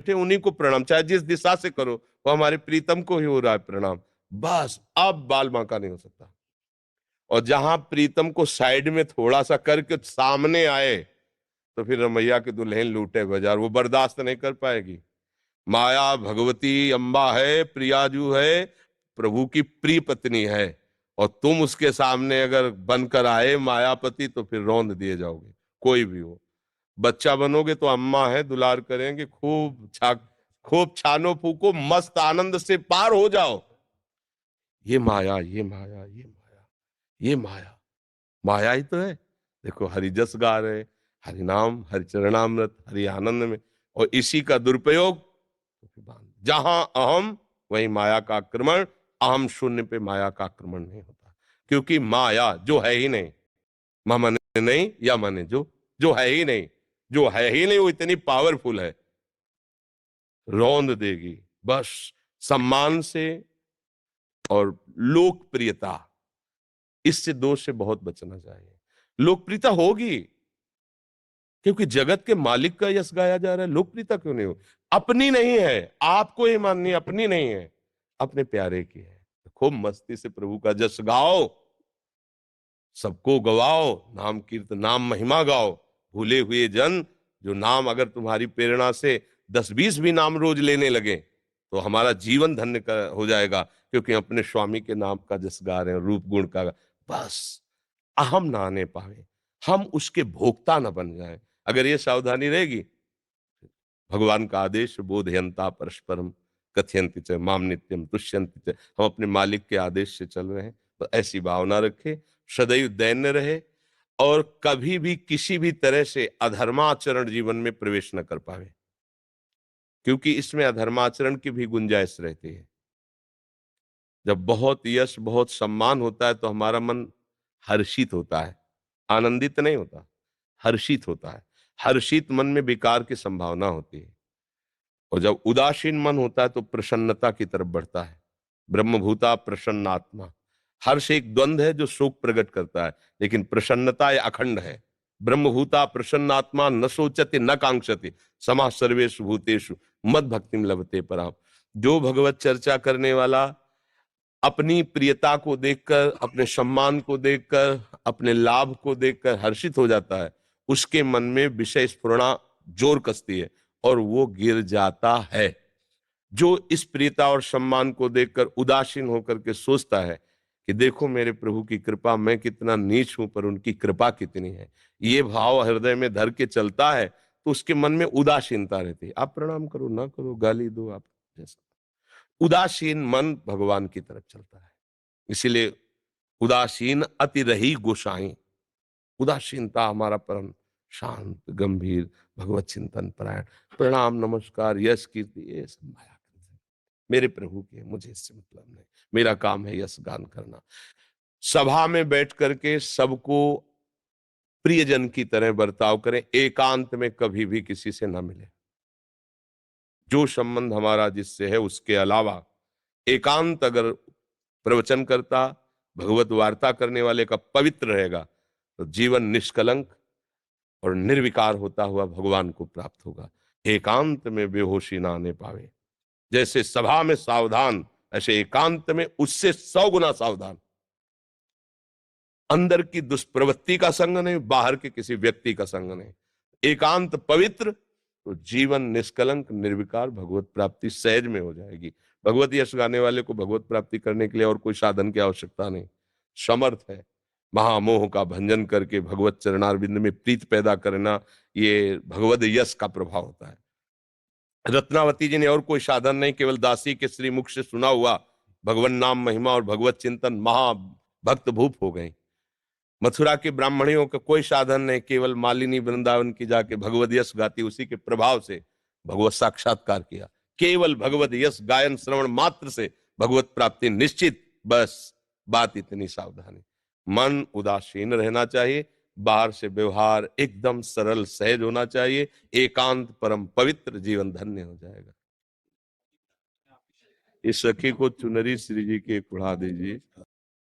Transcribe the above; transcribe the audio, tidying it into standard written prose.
उन्हीं को प्रणाम, चाहे जिस दिशा से करो, वो हमारे प्रीतम को ही हो रहा है प्रणाम। बस अब बाल बांका नहीं हो सकता। और जहां प्रीतम को साइड में थोड़ा सा करके सामने आए, तो फिर रमैया की दुल्हन लूटे बाजार, वो बर्दाश्त नहीं कर पाएगी। माया भगवती अम्बा है, प्रियाजू है, प्रभु की प्रिय पत्नी है, और तुम उसके सामने अगर बनकर आए मायापति, तो फिर रौंद दिए जाओगे, कोई भी हो। बच्चा बनोगे तो अम्मा है, दुलार करेंगे, खूब छानो फूको, मस्त आनंद से पार हो जाओ। ये माया, ये माया, ये माया, ये माया, माया ही तो है। देखो हरि जस गा रहे, हरि नाम, हरि चरणामृत, हरि आनंद में, और इसी का दुरुपयोग तो फिर जहां अहम वहीं माया का आक्रमण। अहम शून्य पे माया का आक्रमण नहीं होता, क्योंकि माया जो है ही नहीं, मने नहीं या मने जो है ही नहीं, जो है ही नहीं वो इतनी पावरफुल है, रौंद देगी। बस सम्मान से और लोकप्रियता, इससे दोष से बहुत बचना चाहिए। लोकप्रियता होगी, क्योंकि जगत के मालिक का यश गाया जा रहा है, लोकप्रियता क्यों नहीं हो? अपनी नहीं है, आपको ही माननी, अपनी नहीं है, अपने प्यारे की है। खूब मस्ती से प्रभु का जश गाओ, सबको गवाओ, नाम कीर्तन, नाम महिमा गाओ। भूले हुए जन, जो नाम अगर तुम्हारी प्रेरणा से 10-20 भी नाम रोज लेने लगे, तो हमारा जीवन धन्य हो जाएगा, क्योंकि अपने स्वामी के नाम का जस गा रहे हैं, रूप गुण का। बस अहम ना आने पावे, हम उसके भोक्ता न बन जाए। अगर ये सावधानी रहेगी, भगवान का आदेश बोधयंता परस्परम कथयंति च माम नित्यम तुष्यंति च, हम अपने मालिक के आदेश से चल रहे हैं, तो ऐसी भावना रखे, सदैव दैन्य रहे, और कभी भी किसी भी तरह से अधर्माचरण जीवन में प्रवेश न कर पावे, क्योंकि इसमें अधर्माचरण की भी गुंजाइश रहती है। जब बहुत यश, बहुत सम्मान होता है, तो हमारा मन हर्षित होता है, आनंदित नहीं होता, हर्षित होता है। हर्षित मन में विकार की संभावना होती है, और जब उदासीन मन होता है तो प्रसन्नता की तरफ बढ़ता है। ब्रह्मभूता प्रसन्नात्मा, हर्ष एक द्वंद है जो शोक प्रकट करता है, लेकिन प्रसन्नता यह अखंड है। ब्रह्मभूता प्रसन्नात्मा न सोचते न कांक्षते समा सर्वेषु भूतेषु मद भक्तिम लभते पराम। जो भगवत चर्चा करने वाला अपनी प्रियता को देखकर, अपने सम्मान को देखकर, अपने लाभ को देखकर हर्षित हो जाता है, उसके मन में विषय स्फुरणा जोर कसती है, और वो गिर जाता है। जो इस प्रियता और सम्मान को देखकर उदासीन होकर के सोचता है कि देखो मेरे प्रभु की कृपा, मैं कितना नीच हूं पर उनकी कृपा कितनी है, ये भाव हृदय में धर के चलता है, तो उसके मन में उदासीनता रहती है। आप प्रणाम करो ना करो, गाली दो, आप जैसा, उदासीन मन भगवान की तरफ चलता है। इसीलिए उदासीन अति रही गोसाई, उदासीनता हमारा परम शांत गंभीर भगवत चिंतन परायण, प्रणाम नमस्कार यश कीर्ति ये सब माया करते हैं। मेरे प्रभु के, मुझे इससे मतलब नहीं, मेरा काम है यश गान करना। सभा में बैठ करके सबको प्रियजन की तरह बर्ताव करें, एकांत में कभी भी किसी से ना मिले। जो संबंध हमारा जिससे है उसके अलावा एकांत अगर प्रवचन करता, भगवत वार्ता करने वाले का पवित्र रहेगा, तो जीवन निष्कलंक और निर्विकार होता हुआ भगवान को प्राप्त होगा। एकांत में बेहोशी ना आने पावे। जैसे सभा में सावधान, ऐसे एकांत में उससे 100 गुना सावधान। अंदर की दुष्प्रवृत्ति का संग नहीं, बाहर के किसी व्यक्ति का संग नहीं। एकांत पवित्र, तो जीवन निष्कलंक निर्विकार, भगवत प्राप्ति सहज में हो जाएगी। भगवत यश गाने वाले को भगवत प्राप्ति करने के लिए और कोई साधन की आवश्यकता नहीं, समर्थ है। महामोह का भंजन करके भगवत चरणारविंद में प्रीत पैदा करना, ये भगवत यश का प्रभाव होता है। रत्नावती जी ने और कोई साधन नहीं, केवल दासी के श्रीमुख से सुना हुआ भगवान नाम महिमा और भगवत चिंतन महाभक्त भूप हो गई। मथुरा की ब्राह्मणियों का कोई साधन नहीं, केवल मालिनी वृंदावन की जाके भगवत यश गाती, उसी के प्रभाव से भगवत साक्षात्कार किया। केवल भगवत यश गायन श्रवण मात्र से भगवत प्राप्ति निश्चित। बस बात इतनी सावधानी, मन उदासीन रहना चाहिए, बाहर से व्यवहार एकदम सरल सहज होना चाहिए, एकांत परम पवित्र, जीवन धन्य हो जाएगा। इस सखी को चुनरी श्री जी की एक उड़ा दीजिए।